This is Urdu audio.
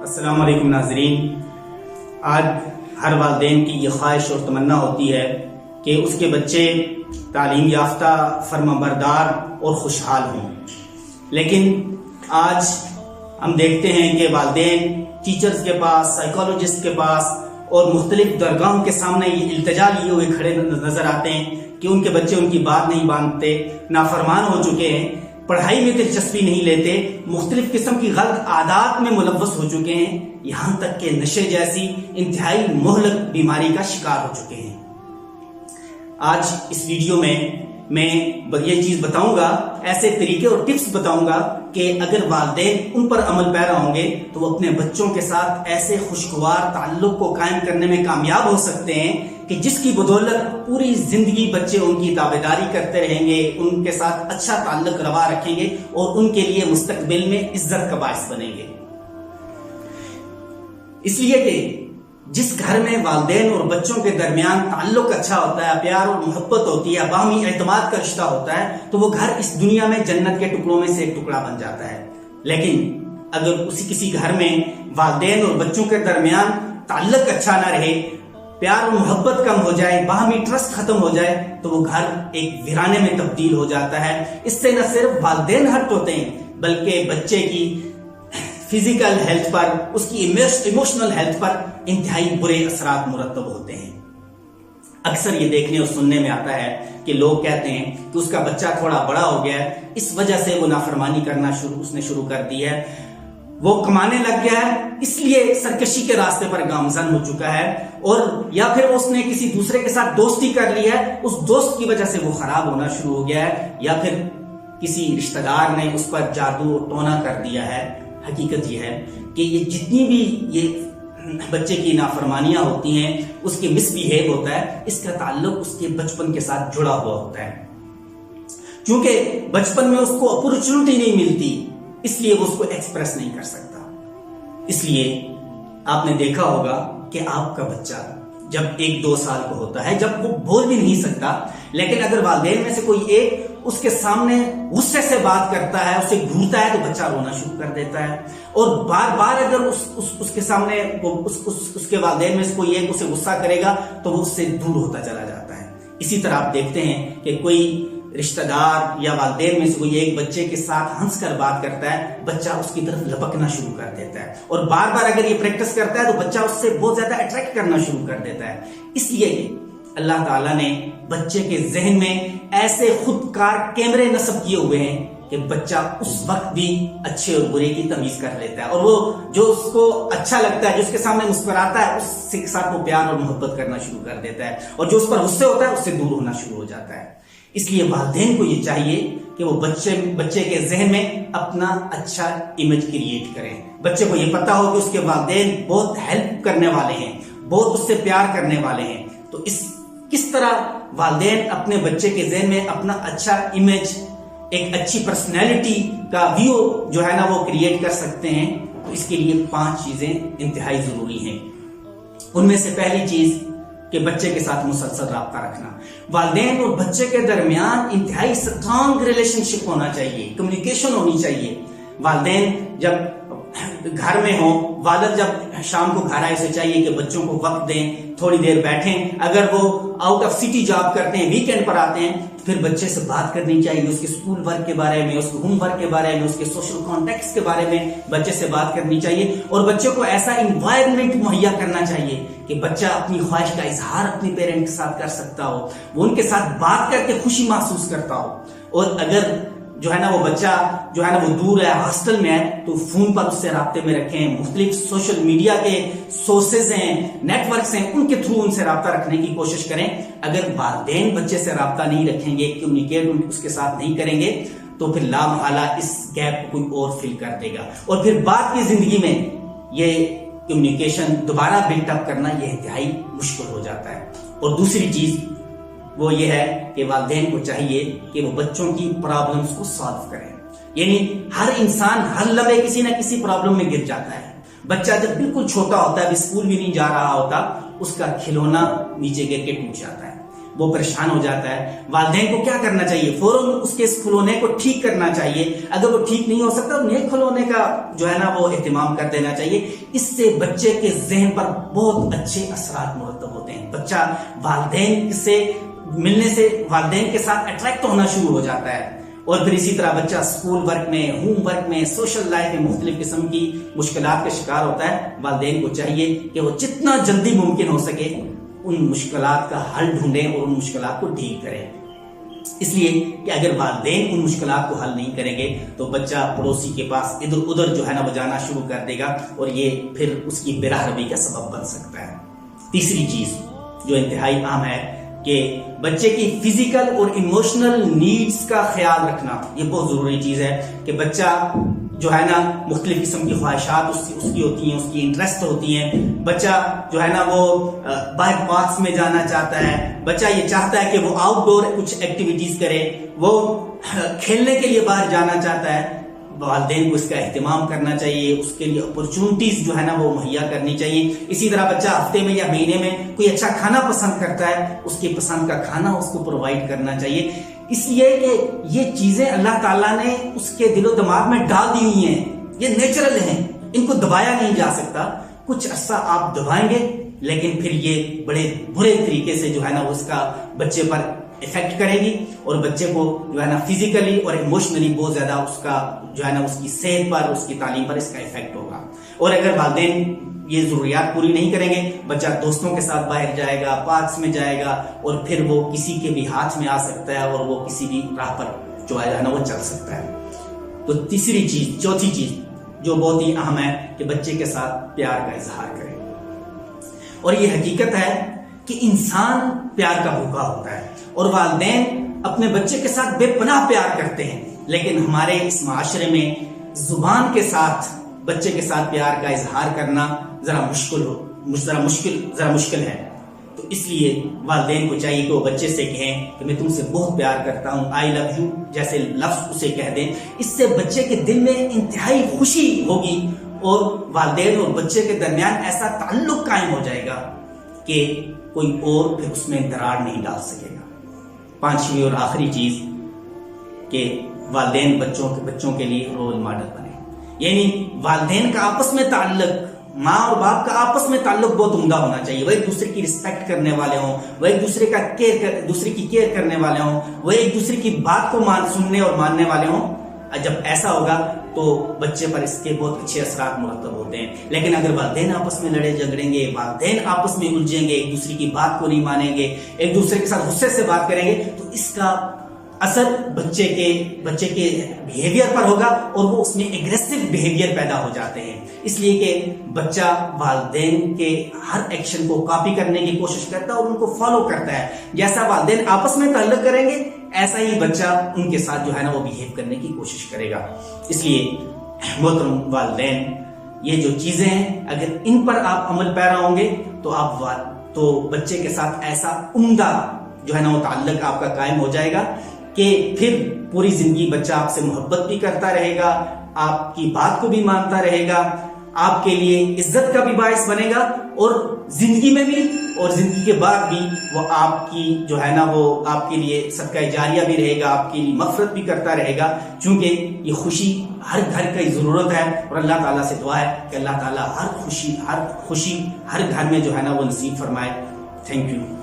السلام علیکم ناظرین. آج ہر والدین کی یہ خواہش اور تمنا ہوتی ہے کہ اس کے بچے تعلیم یافتہ، فرمانبردار اور خوشحال ہوں. لیکن آج ہم دیکھتے ہیں کہ والدین ٹیچرز کے پاس، سائیکالوجسٹ کے پاس اور مختلف درگاہوں کے سامنے یہ التجا لیے ہوئے کھڑے نظر آتے ہیں کہ ان کے بچے ان کی بات نہیں مانتے، نافرمان ہو چکے ہیں، پڑھائی میں دلچسپی نہیں لیتے، مختلف قسم کی غلط عادات میں ملوث ہو چکے ہیں، یہاں تک کہ نشے جیسی انتہائی مہلک بیماری کا شکار ہو چکے ہیں. آج اس ویڈیو میں یہ چیز بتاؤں گا، ایسے طریقے اور ٹپس بتاؤں گا کہ اگر والدین ان پر عمل پیرا ہوں گے تو وہ اپنے بچوں کے ساتھ ایسے خوشگوار تعلق کو قائم کرنے میں کامیاب ہو سکتے ہیں کہ جس کی بدولت پوری زندگی بچے ان کی تابعداری کرتے رہیں گے، ان کے ساتھ اچھا تعلق روا رکھیں گے اور ان کے لیے مستقبل میں عزت کا باعث بنیں گے. اس لیے کہ جس گھر میں والدین اور بچوں کے درمیان تعلق اچھا ہوتا ہے، پیار اور محبت ہوتی ہے، باہمی اعتماد کا رشتہ ہوتا ہے، تو وہ گھر اس دنیا میں جنت کے ٹکڑوں میں سے ایک ٹکڑا بن جاتا ہے. لیکن اگر کسی گھر میں والدین اور بچوں کے درمیان تعلق اچھا نہ رہے، پیار اور محبت کم ہو جائے، باہمی ٹرسٹ ختم ہو جائے، تو وہ گھر ایک ویرانے میں تبدیل ہو جاتا ہے. اس سے نہ صرف والدین ہرٹ ہوتے ہیں بلکہ بچے کی فزیکل ہیلتھ پر، اس کی ایموشنل ہیلتھ پر انتہائی برے اثرات مرتب ہوتے ہیں. اکثر یہ دیکھنے اور سننے میں آتا ہے کہ لوگ کہتے ہیں کہ اس کا بچہ تھوڑا بڑا ہو گیا ہے، اس وجہ سے وہ نافرمانی کرنا شروع کر دی ہے، وہ کمانے لگ گیا ہے، اس لیے سرکشی کے راستے پر گامزن ہو چکا ہے، اور یا پھر اس نے کسی دوسرے کے ساتھ دوستی کر لی ہے، اس دوست کی وجہ سے وہ خراب ہونا شروع ہو گیا ہے، یا پھر کسی رشتہ دار نے اس پر جادو ٹونا کر دیا ہے. حقیقت یہ ہے کہ یہ جتنی بھی یہ بچے کی نافرمانیاں ہوتی ہیں، اس کے مس بیہیو ہوتا ہے، اس کا تعلق اس کے بچپن کے ساتھ جڑا ہوا ہوتا ہے. چونکہ بچپن میں اس کو اپورچونٹی نہیں ملتی، اس لیے وہ اس کو ایکسپریس نہیں کر سکتا. اس لیے آپ نے دیکھا ہوگا کہ آپ کا بچہ جب 1-2 سال کا ہوتا ہے، جب وہ بول بھی نہیں سکتا، لیکن اگر والدین میں سے کوئی ایک اس کے سامنے غصے سے بات کرتا ہے، اسے گھورتا ہے، تو بچہ رونا شروع کر دیتا ہے. اور بار بار اگر اس کے سامنے اس کے والدین میں سے کوئی ایک اسے غصہ کرے گا تو وہ اس سے دور ہوتا چلا جاتا ہے. اسی طرح آپ دیکھتے ہیں کہ کوئی رشتہ دار یا والدین میں سے کوئی ایک بچے کے ساتھ ہنس کر بات کرتا ہے، بچہ اس کی طرف لپکنا شروع کر دیتا ہے، اور بار بار اگر یہ پریکٹس کرتا ہے تو بچہ اس سے بہت زیادہ اٹریکٹ کرنا شروع کر دیتا ہے. اس لیے اللہ تعالیٰ نے بچے کے ذہن میں ایسے خودکار کیمرے نصب کیے ہوئے ہیں کہ بچہ اس وقت بھی اچھے اور برے کی تمیز کر لیتا ہے، اور وہ جو اس کو اچھا لگتا ہے، جو اس کے سامنے مسکراتا ہے، اس کے ساتھ وہ پیار اور محبت کرنا شروع کر دیتا ہے، اور جو اس پر غصے ہوتا ہے اس سے دور ہونا شروع ہو جاتا ہے. اس لیے والدین کو یہ چاہیے کہ وہ بچے کے ذہن میں اپنا اچھا امیج کریٹ کریں. بچے کو یہ پتا ہو کہ اس کے والدین بہت ہیلپ کرنے والے ہیں، بہت اس سے پیار کرنے والے ہیں. تو کس طرح والدین اپنے بچے کے ذہن میں اپنا اچھا امیج، ایک اچھی پرسنالٹی کا ویو جو ہے نا وہ کریٹ کر سکتے ہیں، تو اس کے لیے 5 چیزیں انتہائی ضروری ہیں. ان میں سے پہلی چیز کہ بچے کے ساتھ مسلسل رابطہ رکھنا. والدین اور بچے کے درمیان انتہائی اسٹرانگ ریلیشن شپ ہونا چاہیے، کمیونیکیشن ہونی چاہیے. والدین جب گھر میں ہوں، والد جب شام کو گھر آئے، اسے چاہیے کہ بچوں کو وقت دیں، تھوڑی دیر بیٹھیں. اگر وہ آؤٹ آف سٹی جاب کرتے ہیں، ویکینڈ پر آتے ہیں، پھر بچے سے بات کرنی چاہیے، اس کے اسکول ورک کے بارے میں، اس کے ہوم ورک کے بارے میں، اس کے سوشل کانٹیکٹس کے بارے میں بچے سے بات کرنی چاہیے. اور بچے کو ایسا انوائرمنٹ مہیا کرنا چاہیے کہ بچہ اپنی خواہش کا اظہار اپنے پیرنٹ کے ساتھ کر سکتا ہو، وہ ان کے ساتھ بات کر کے خوشی محسوس کرتا ہو. اور اگر جو ہے نا وہ بچہ جو ہے نا وہ دور ہے، ہاسٹل میں ہے، تو فون پر اس سے رابطے میں رکھیں. مختلف سوشل میڈیا کے سورسز ہیں، نیٹ ورکس ہیں، ان کے تھرو ان سے رابطہ رکھنے کی کوشش کریں. اگر والدین بچے سے رابطہ نہیں رکھیں گے، کمیونیکیٹ اس کے ساتھ نہیں کریں گے، تو پھر لا محالہ اس گیپ کو کوئی اور فل کر دے گا، اور پھر بعد کی زندگی میں یہ کمیونیکیشن دوبارہ بلٹ اپ کرنا یہ انتہائی مشکل ہو جاتا ہے. اور دوسری چیز وہ یہ ہے کہ والدین کو چاہیے کہ وہ بچوں کی پرابلمز کو سالو کریں. یعنی ہر انسان ہر لمحے کسی نہ کسی پرابلم میں گر جاتا ہے. بچہ جب بالکل چھوٹا ہوتا ہے، ابھی اسکول بھی نہیں جا رہا ہوتا، اس کا کھلونا نیچے گر کے ٹوٹ جاتا ہے. وہ پریشان ہو جاتا ہے. والدین کو کیا کرنا چاہیے؟ فوراً اس کے اس کھلونے کو ٹھیک کرنا چاہیے. اگر وہ ٹھیک نہیں ہو سکتا نئے کھلونے کا جو ہے نا وہ اہتمام کر دینا چاہیے. اس سے بچے کے ذہن پر بہت اچھے اثرات مرتب ہوتے ہیں. بچہ والدین سے ملنے سے والدین کے ساتھ اٹریکٹ ہونا شروع ہو جاتا ہے. اور پھر اسی طرح بچہ اسکول ورک میں، ہوم ورک میں، سوشل لائف میں مختلف قسم کی مشکلات کا شکار ہوتا ہے. والدین کو چاہیے کہ وہ جتنا جلدی ممکن ہو سکے ان مشکلات کا حل ڈھونڈیں اور ان مشکلات کو ڈیل کریں. اس لیے کہ اگر والدین ان مشکلات کو حل نہیں کریں گے تو بچہ پڑوسی کے پاس ادھر ادھر جو ہے نا وہ جانا شروع کر دے گا اور یہ پھر اس کی بے رحمی کا سبب بن سکتا ہے. تیسری چیز جو انتہائی اہم ہے کہ بچے کی فزیکل اور ایموشنل نیڈز کا خیال رکھنا. یہ بہت ضروری چیز ہے کہ بچہ جو ہے نا مختلف قسم کی خواہشات اس کی ہوتی ہیں، اس کی انٹرسٹ ہوتی ہیں. بچہ جو ہے نا وہ باہر پارکس میں جانا چاہتا ہے. بچہ یہ چاہتا ہے کہ وہ آؤٹ ڈور کچھ ایکٹیویٹیز کرے، وہ کھیلنے کے لیے باہر جانا چاہتا ہے. والدین کو اس کا اہتمام کرنا چاہیے، اس کے لیے اپرچونٹیز جو ہے نا وہ مہیا کرنی چاہیے. اسی طرح بچہ ہفتے میں یا مہینے میں کوئی اچھا کھانا پسند کرتا ہے، اس کی پسند کا کھانا اس کو پرووائڈ کرنا چاہیے. اس لیے کہ یہ چیزیں اللہ تعالیٰ نے اس کے دل و دماغ میں ڈال دی ہوئی ہیں، یہ نیچرل ہیں، ان کو دبایا نہیں جا سکتا. کچھ عرصہ آپ دبائیں گے لیکن پھر یہ بڑے برے طریقے سے جو ہے نا اس کا بچے پر افیکٹ کرے گی اور بچے کو جو ہے نا فزیکلی اور ایموشنلی بہت زیادہ اس کا جو ہے نا اس کی صحت پر، اس کی تعلیم پر اس کا افیکٹ ہوگا. اور اگر والدین یہ ضروریات پوری نہیں کریں گے، بچہ دوستوں کے ساتھ باہر جائے گا، پارکس میں جائے گا اور پھر وہ کسی کے بھی ہاتھ میں آ سکتا ہے اور وہ کسی بھی راہ پر جو ہے نا وہ چل سکتا ہے. تو تیسری چیز، چوتھی چیز جو بہت ہی اہم ہے کہ بچے کے ساتھ پیار کا اظہار کرے. اور یہ حقیقت ہے کہ انسان پیار کا بھوکا ہوتا ہے اور والدین اپنے بچے کے ساتھ بے پناہ پیار کرتے ہیں. لیکن ہمارے اس معاشرے میں زبان کے ساتھ بچے کے ساتھ پیار کا اظہار کرنا ذرا مشکل ہے. تو اس لیے والدین کو چاہیے کہ وہ بچے سے کہیں کہ میں تم سے بہت پیار کرتا ہوں، آئی لو یو جیسے لفظ اسے کہہ دیں. اس سے بچے کے دل میں انتہائی خوشی ہوگی اور والدین اور بچے کے درمیان ایسا تعلق قائم ہو جائے گا کہ کوئی اور پھر اس میں درار نہیں ڈال سکے گا. پانچویں اور آخری چیز کہ والدین بچوں کے لیے رول ماڈل بنے. یعنی والدین کا آپس میں تعلق، ماں اور باپ کا آپس میں تعلق بہت عمدہ ہونا چاہیے. وہ ایک دوسرے کی رسپیکٹ کرنے والے ہوں، وہ ایک دوسرے کی کیئر کرنے والے ہوں، وہ ایک دوسرے کی بات کو سننے اور ماننے والے ہوں. جب ایسا ہوگا تو بچے پر اس کے بہت اچھے اثرات مرتب ہوتے ہیں. لیکن اگر والدین آپس میں لڑے جھگڑیں گے، والدین آپس میں الجھیں گے، ایک دوسرے کی بات کو نہیں مانیں گے، ایک دوسرے کے ساتھ غصے سے بات کریں گے، تو اس کا اثر بچے کے بیہیویئر پر ہوگا اور وہ اس میں ایگریسو بیہیویئر پیدا ہو جاتے ہیں. اس لیے کہ بچہ والدین کے ہر ایکشن کو کاپی کرنے کی کوشش کرتا ہے اور ان کو فالو کرتا ہے. جیسا والدین آپس میں تعلق کریں گے ایسا ہی بچہ ان کے ساتھ جو ہے نا وہ بیہیو کرنے کی کوشش کرے گا. اس لیے محترم والدین، یہ جو چیزیں ہیں اگر ان پر آپ عمل پیرا ہوں گے تو بچے کے ساتھ ایسا عمدہ جو ہے نا وہ تعلق آپ کا قائم ہو جائے گا کہ پھر پوری زندگی بچہ آپ سے محبت بھی کرتا رہے گا، آپ کی بات کو بھی مانتا رہے گا، آپ کے لیے عزت کا بھی باعث بنے گا اور زندگی میں بھی اور زندگی کے بعد بھی وہ آپ کی جو ہے نا وہ آپ کے لیے صدقہ جاریہ بھی رہے گا، آپ کے لیے مغفرت بھی کرتا رہے گا. چونکہ یہ خوشی ہر گھر کی ضرورت ہے اور اللہ تعالیٰ سے دعا ہے کہ اللہ تعالیٰ ہر خوشی ہر گھر میں جو ہے نا وہ نصیب فرمائے. Thank you.